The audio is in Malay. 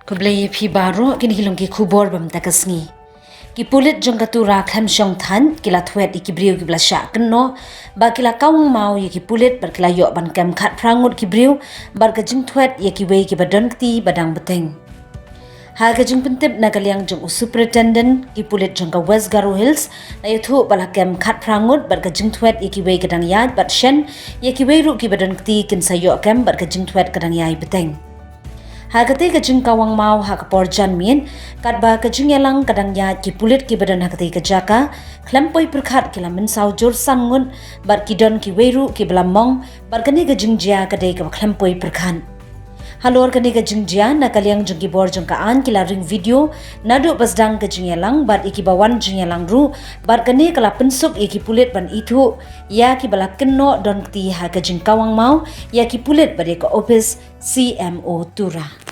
Kublai phi baro kini hilong ki khubor bam takasngi. Ki pulit jong katura kham shong than kila thwet ikibriu ki blasha kenno ba kila kawang mau ye ki pulit bar kila yo ban kam khat prangut ki briu bar ka jing thwet ye ki wei ki badon kti badang beteng. Ha ka jing pentip na kaliang jong superintendent ki pulit jong ka West Garo Hills na yuthu bala kam khat prangut bar ka jing thwet ye ki wei kadang yai bat shen ye ki wei ru ki badon kti kin sayo kam bar ka jing thwet kadang yai beteng. Hakati kajing kawang mau hak porjan min kat ba kajing yalang kadang ya ki pulit ki badan hakati kajaka klempoi perkhat kila mensau jor sangun bar kidon ki weru ki belamong bar kani kajing jia kadai ka klempoi perkhan halor kani kajing jia na kaliang jong ki bor jong ka an kila ring video nadu pasdang kajing yalang bar iki bawan jing yalang ru bar kani kala pensuk iki pulit ban itu ya ki bala kenno don kti ha kajing kawang mau ya ki pulit bare ka office CMO Tura.